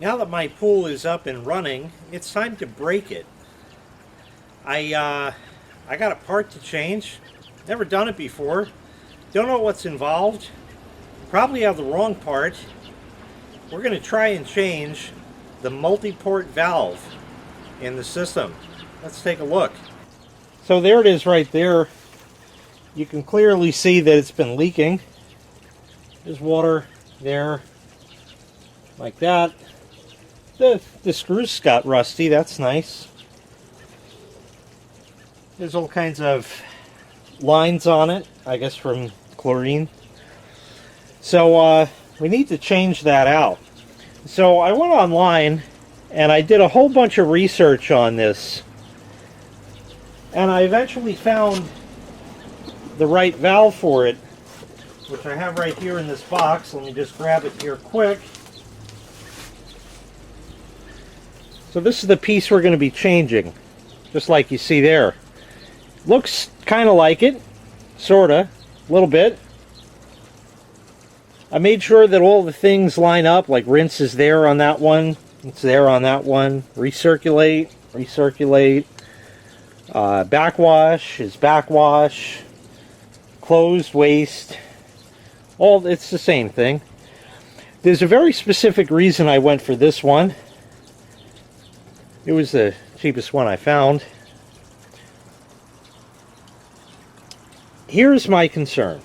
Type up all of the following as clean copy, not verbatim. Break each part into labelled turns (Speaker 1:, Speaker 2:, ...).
Speaker 1: Now that my pool is up and running, it's time to break it. I got a part to change. Never done it before. Don't know what's involved. Probably have the wrong part. We're going to try and change the multi-port valve in the system. Let's take a look. So there it is right there. You can clearly see that it's been leaking. There's water there, like that. The screws got rusty, that's nice. There's all kinds of lines on it, I guess from chlorine. So we need to change that out. So I went online and I did a whole bunch of research on this. And I eventually found the right valve for it, which I have right here in this box. Let me just grab it here quick. So this is the piece we're going to be changing, just like you see there. Looks kind of like it, sorta, a little bit. I made sure that all the things line up, like rinse is there on that one, it's there on that one, recirculate, backwash is backwash, closed waste, all, it's the same thing. There's a very specific reason I went for this one. It was the cheapest one I found. Here's my concern.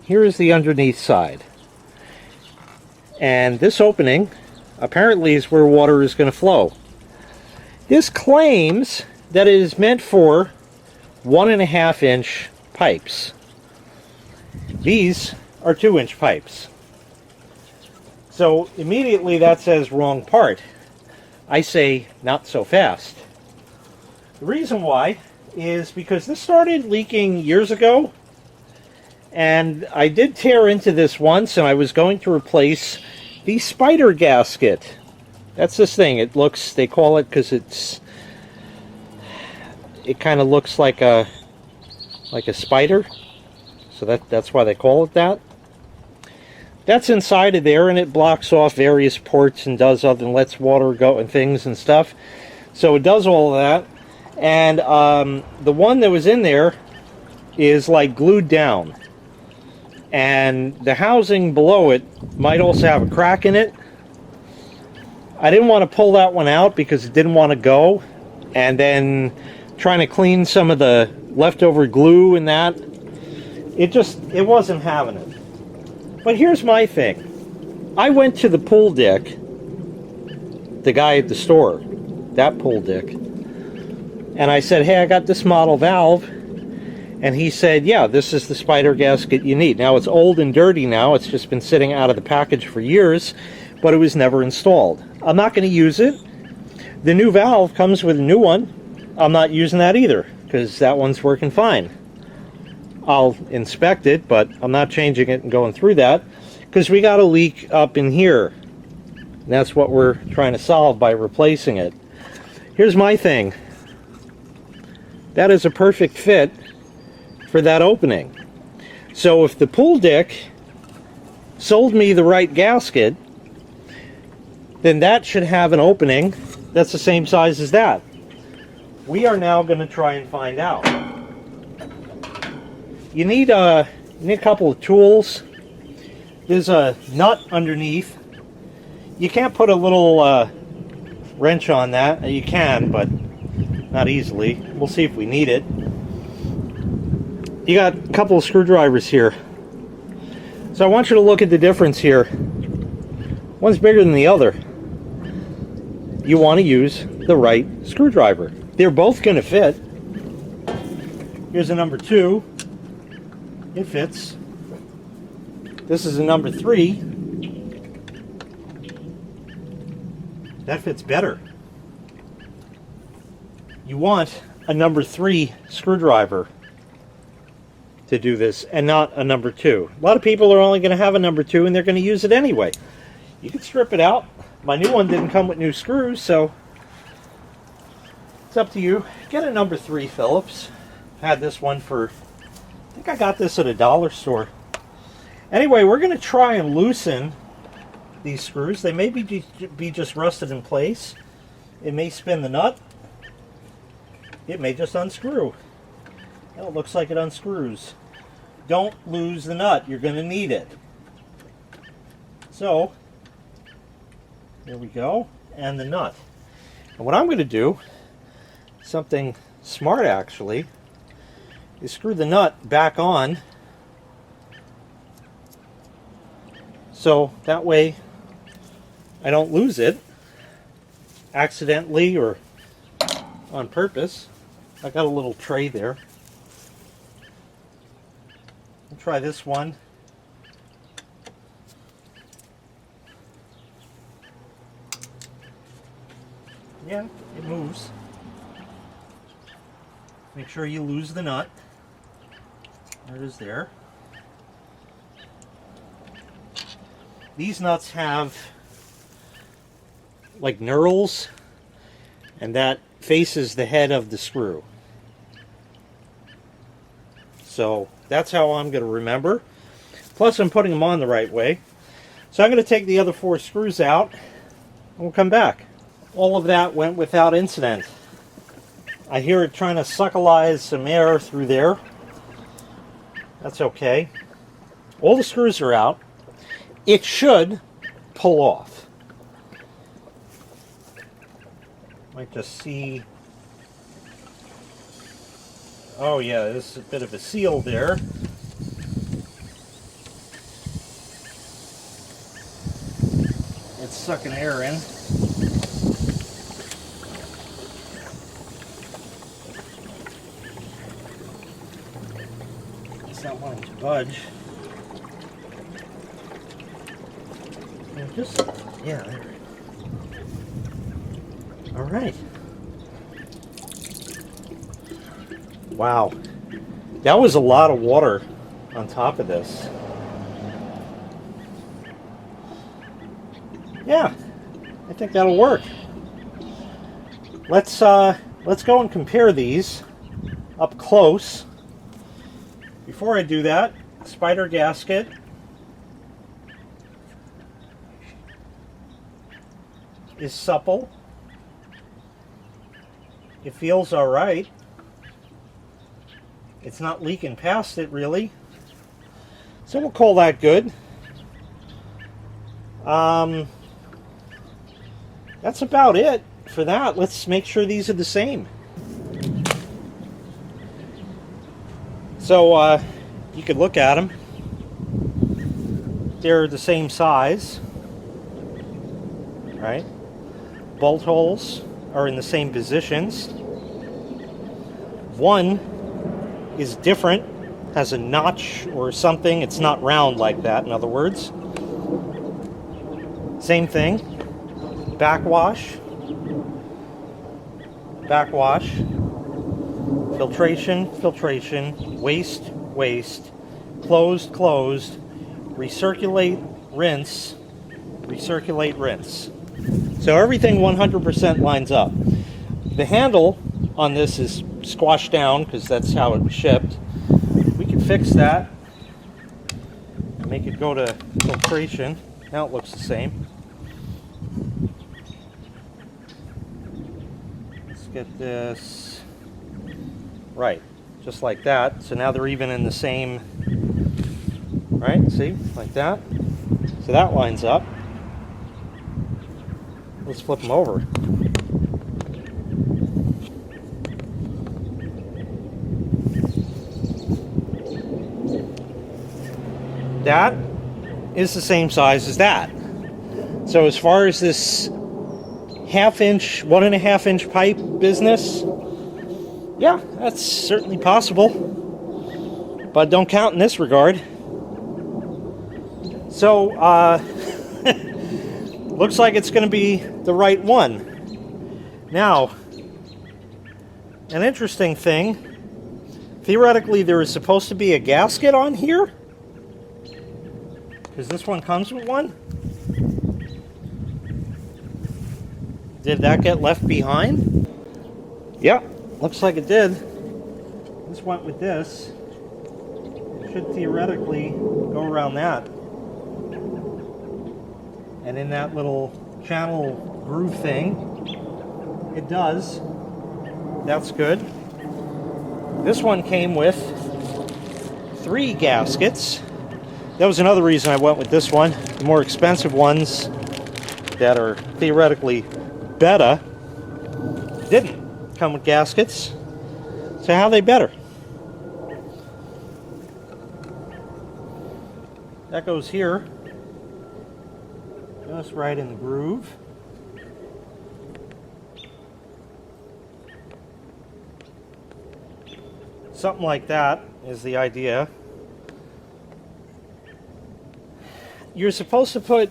Speaker 1: Here is the underneath side. And this opening apparently is where water is going to flow. This claims that it is meant for 1.5 inch pipes. These are 2-inch pipes. So immediately that says wrong part. I say not so fast. The reason why is because this started leaking years ago, and I did tear into this once, and I was going to replace the spider gasket. That's this thing. It looks, they call it, because it kind of looks like a spider, so that's why they call it that. That's inside of there, and it blocks off various ports and does other and lets water go and things and stuff. So it does all of that. And the one that was in there is like glued down. And the housing below it might also have a crack in it. I didn't want to pull that one out because it didn't want to go. And then trying to clean some of the leftover glue and that, it wasn't having it. But here's my thing. I went to the pool deck, the guy at the store, that pool deck, and I said, hey, I got this model valve. And he said, yeah, this is the spider gasket you need. Now, it's old and dirty now. It's just been sitting out of the package for years, but it was never installed. I'm not going to use it. The new valve comes with a new one. I'm not using that either, because that one's working fine. I'll inspect it, but I'm not changing it and going through that, because we got a leak up in here. And that's what we're trying to solve by replacing it. Here's my thing. That is a perfect fit for that opening. So if the pool deck sold me the right gasket, then that should have an opening that's the same size as that. We are now going to try and find out. You need a couple of tools. There's a nut underneath. You can't put a little wrench on that. You can, but not easily. We'll see if we need it. You got a couple of screwdrivers here. So I want you to look at the difference here. One's bigger than the other. You want to use the right screwdriver. They're both going to fit. Here's a number 2. It fits. This is a number 3. That fits better. You want a number 3 screwdriver to do this, and not a number 2. A lot of people are only going to have a number 2, and they're going to use it anyway. You can strip it out. My new one didn't come with new screws, so it's up to you. Get a number 3 Phillips. Had this one for, I think I got this at a dollar store. Anyway, we're going to try and loosen these screws. They may be just rusted in place. It may spin the nut. It may just unscrew. Well, it looks like it unscrews. Don't lose the nut. You're going to need it. So, there we go. And the nut. And what I'm going to do, something smart actually, is screw the nut back on. So that way I don't lose it accidentally or on purpose. I got a little tray there. I'll try this one. Yeah, it moves. Make sure you lose the nut. There it is there. These nuts have like knurls, and that faces the head of the screw. So that's how I'm going to remember. Plus I'm putting them on the right way. So I'm going to take the other 4 screws out and we'll come back. All of that went without incident. I hear it trying to suckleize some air through there. That's okay. All the screws are out. It should pull off. Might just see. Oh yeah, there's a bit of a seal there. It's sucking air in. It's not wanting to budge. And just, yeah, there. All right. Wow, that was a lot of water on top of this. Yeah, I think that'll work. Let's go and compare these up close. Before I do that, spider gasket. Is supple. It feels all right. It's not leaking past it really. So we'll call that good. That's about it for that. Let's make sure these are the same. So you could look at them. They're the same size, right? Bolt holes are in the same positions. One is different, has a notch or something. It's not round like that, in other words. Same thing. Backwash. Backwash. Filtration, filtration. Waste, waste. Closed, closed. Recirculate, rinse. Recirculate, rinse. So everything 100% lines up. The handle on this is squashed down because that's how it was shipped. We can fix that and make it go to filtration. Now it looks the same. Let's get this right, just like that. So now they're even in the same, right? See, like that. So that lines up. Let's flip them over. That is the same size as that. So as far as this 1.5 inch, 1.5 inch pipe business, yeah, that's certainly possible. But don't count in this regard. So, looks like it's going to be the right one. Now, an interesting thing, theoretically there is supposed to be a gasket on here, because this one comes with one. Did that get left behind? Yeah, looks like it did. This went with this. It should theoretically go around that. And in that little channel groove thing, it does. That's good. This one came with 3 gaskets. That was another reason I went with this one. The more expensive ones that are theoretically better didn't come with gaskets. So how are they better? That goes here, just right in the groove. Something like that is the idea. You're supposed to put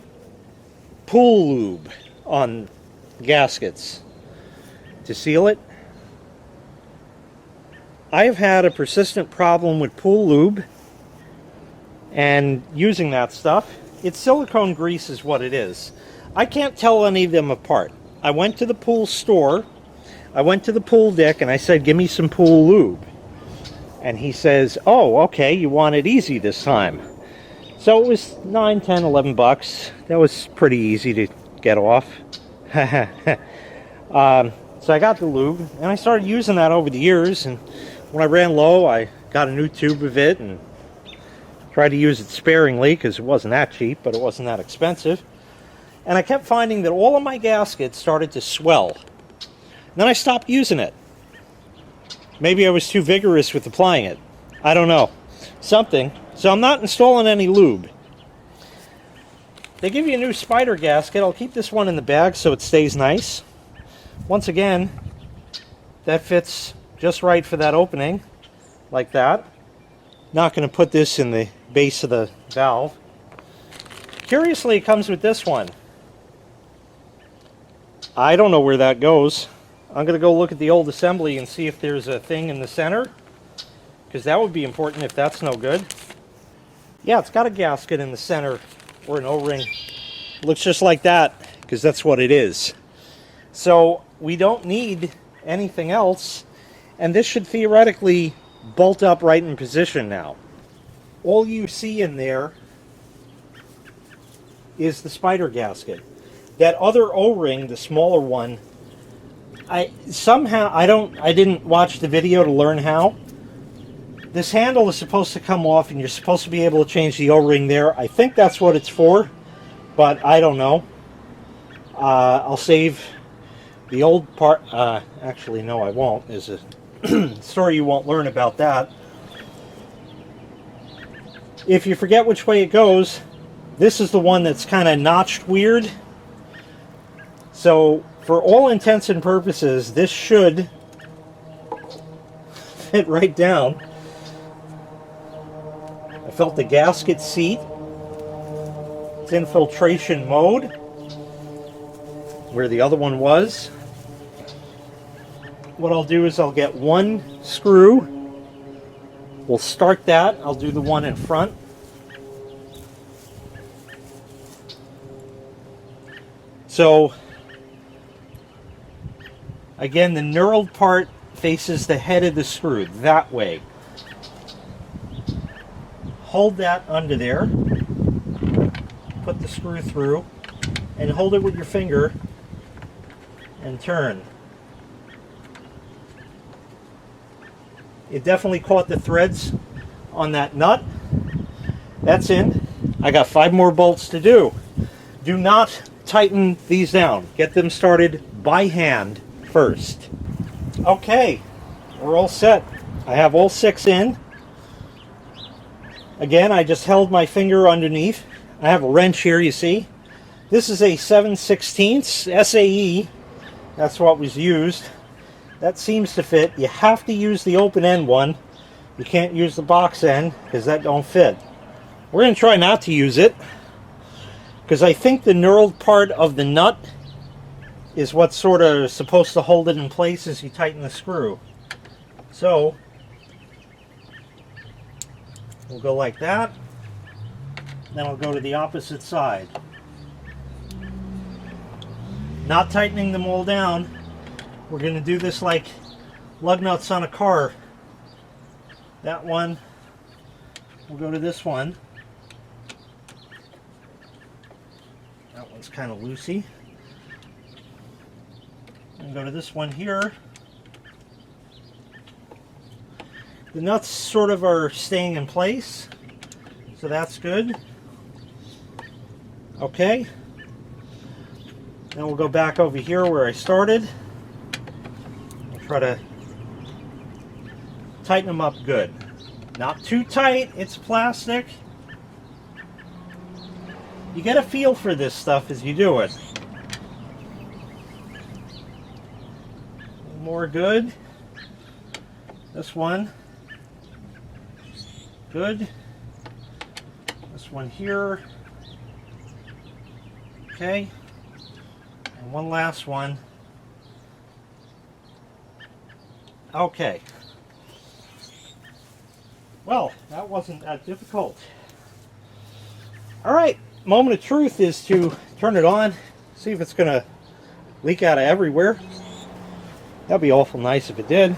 Speaker 1: pool lube on gaskets to seal it. I've had a persistent problem with pool lube and using that stuff. It's silicone grease is what it is. I can't tell any of them apart. I went to the pool store, I went to the pool deck, and I said, give me some pool lube. And he says, oh, okay, you want it easy this time. So it was 9, 10, 11 bucks. That was pretty easy to get off. So I got the lube, and I started using that over the years, and when I ran low, I got a new tube of it and tried to use it sparingly because it wasn't that cheap, but it wasn't that expensive. And I kept finding that all of my gaskets started to swell. And then I stopped using it. Maybe I was too vigorous with applying it. I don't know. Something. So I'm not installing any lube. They give you a new spider gasket. I'll keep this one in the bag so it stays nice. Once again, that fits just right for that opening, like that. Not going to put this in the base of the valve. Curiously, it comes with this one. I don't know where that goes. I'm going to go look at the old assembly and see if there's a thing in the center, because that would be important if that's no good. Yeah, it's got a gasket in the center, or an O-ring. Looks just like that, because that's what it is. So we don't need anything else, and this should theoretically bolt up right in position now. All you see in there is the spider gasket. That other O-ring, the smaller one, I didn't watch the video to learn how. This handle is supposed to come off and you're supposed to be able to change the O-ring there. I think that's what it's for, but I don't know. I'll save the old part. Actually, no, I won't. There's a story you won't learn about that. If you forget which way it goes, this is the one that's kind of notched weird. So for all intents and purposes, this should fit right down. I felt the gasket seat. It's in filtration mode, where the other one was. What I'll do is I'll get one screw. We'll start that. I'll do the one in front. So, again, the knurled part faces the head of the screw, that way. Hold that under there. Put the screw through, and hold it with your finger, and turn. It definitely caught the threads on that nut. That's in. I got 5 more bolts to do. Do not tighten these down. Get them started by hand first. Okay, we're all set. I have all 6 in. Again, I just held my finger underneath. I have a wrench here, you see. This is a 7/16 SAE. That's what was used. That seems to fit. You have to use the open end one. You can't use the box end because that don't fit. We're going to try not to use it because I think the knurled part of the nut is what's sort of supposed to hold it in place as you tighten the screw. So we'll go like that. Then I'll go to the opposite side. Not tightening them all down. We're going to do this like lug nuts on a car. That one, we'll go to this one. That one's kind of loosey. And go to this one here. The nuts sort of are staying in place, so that's good. Okay. Then we'll go back over here where I started. I'll try to tighten them up good. Not too tight, it's plastic. You get a feel for this stuff as you do it. More good. This one. Good. This one here. Okay. And one last one. Okay. Well, that wasn't that difficult. Alright, moment of truth is to turn it on, see if it's going to leak out of everywhere. That'd be awful nice if it did.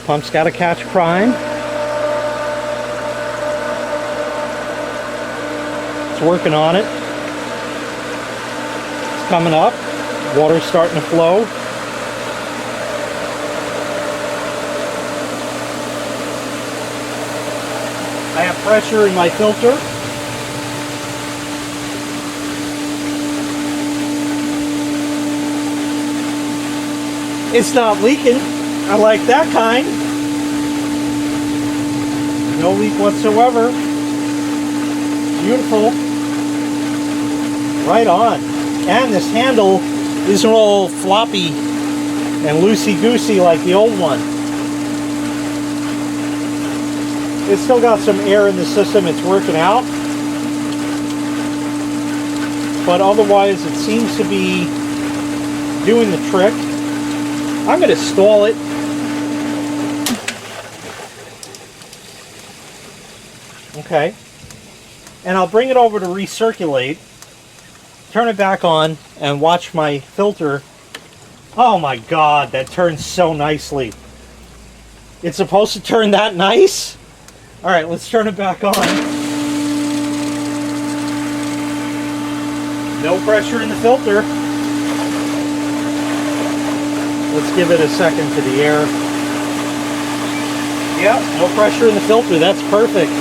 Speaker 1: Pump's got to catch prime. It's working on it. It's coming up. Water's starting to flow. I have pressure in my filter. It's not leaking. I like that kind. No leak whatsoever. Beautiful. Right on. And this handle isn't all floppy and loosey-goosey like the old one. It's still got some air in the system. It's working out. But otherwise, it seems to be doing the trick. I'm going to stall it. Okay. And I'll bring it over to recirculate, turn it back on, and watch my filter. Oh my God, that turns so nicely. It's supposed to turn that nice? Alright, let's turn it back on. No pressure in the filter. Let's give it a second to the air. Yep, no pressure in the filter. That's perfect.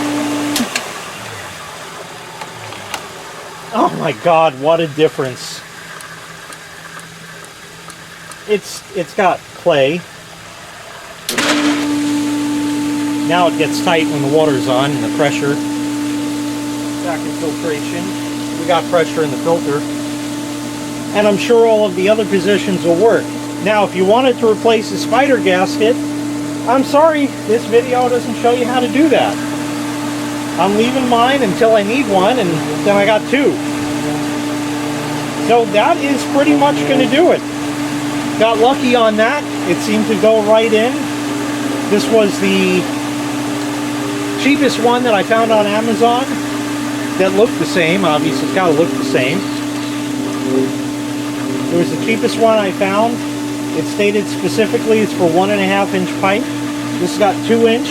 Speaker 1: Oh my God, what a difference. It's got clay. Now it gets tight when the water's on and the pressure. Back in filtration. We got pressure in the filter. And I'm sure all of the other positions will work. Now, if you wanted to replace the spider gasket, I'm sorry, this video doesn't show you how to do that. I'm leaving mine until I need one, and then I got two. So that is pretty much going to do it. Got lucky on that. It seemed to go right in. This was the cheapest one that I found on Amazon that looked the same. Obviously, it's got to look the same. It was the cheapest one I found. It stated specifically it's for 1.5 inch pipe. This got 2 inch,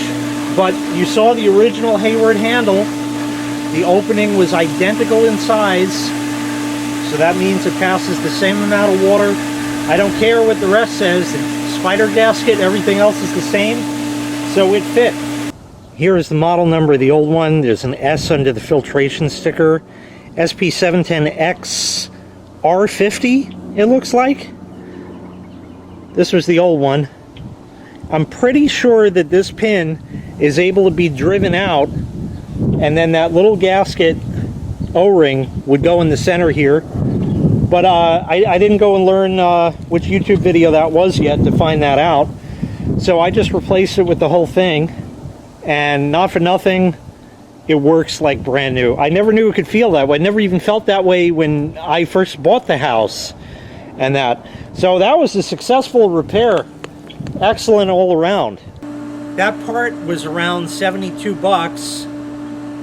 Speaker 1: but you saw the original Hayward handle. The opening was identical in size, so that means it passes the same amount of water. I don't care what the rest says. The spider gasket, everything else is the same, so it fit. Here is the model number of the old one. There's an S under the filtration sticker. SP710X R50, it looks like. This was the old one. I'm pretty sure that this pin is able to be driven out, and then that little gasket O-ring would go in the center here. But I didn't go and learn which YouTube video that was yet to find that out. So I just replaced it with the whole thing. And not for nothing, it works like brand new. I never knew it could feel that way. I never even felt that way when I first bought the house and that. So that was a successful repair. Excellent all around. That part was around 72 bucks.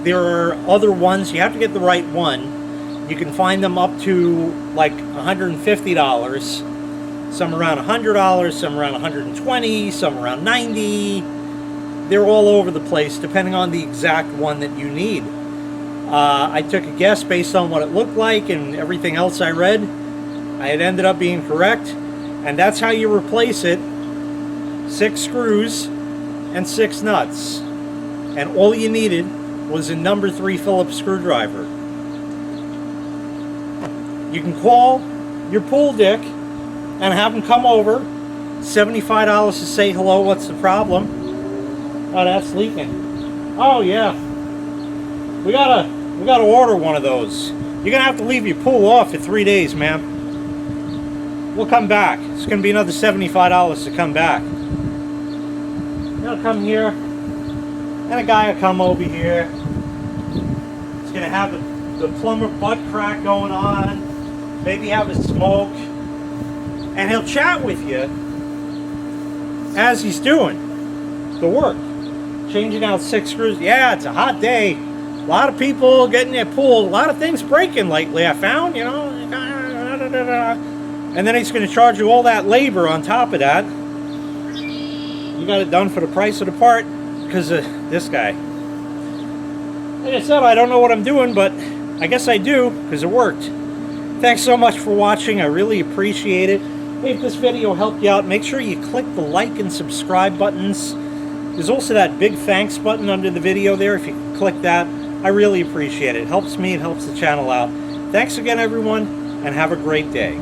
Speaker 1: There are other ones. You have to get the right one. You can find them up to like $150. Some around $100, some around $120, some around $90. They're all over the place depending on the exact one that you need. I took a guess based on what it looked like and everything else I read. It ended up being correct, and that's how you replace it. 6 screws and 6 nuts, and all you needed was a number 3 Phillips screwdriver. You can call your pool dick and have them come over. $75 to say hello. What's the problem? Oh, that's leaking. Oh yeah, we gotta order one of those. You're gonna have to leave your pool off for 3 days, ma'am. We'll come back. It's gonna be another $75 to come back. You'll come here, and a guy will come over here. He's gonna have the plumber butt crack going on, maybe have a smoke, and he'll chat with you as he's doing the work. Changing out 6 screws. Yeah, it's a hot day. A lot of people getting their pool. A lot of things breaking lately, I found, you know. And then he's going to charge you all that labor on top of that. You got it done for the price of the part because of this guy. Like I said, I don't know what I'm doing, but I guess I do because it worked. Thanks so much for watching. I really appreciate it. Hey, if this video helped you out, make sure you click the like and subscribe buttons. There's also that big thanks button under the video there. If you click that, I really appreciate it. It helps me, it helps the channel out. Thanks again, everyone, and have a great day.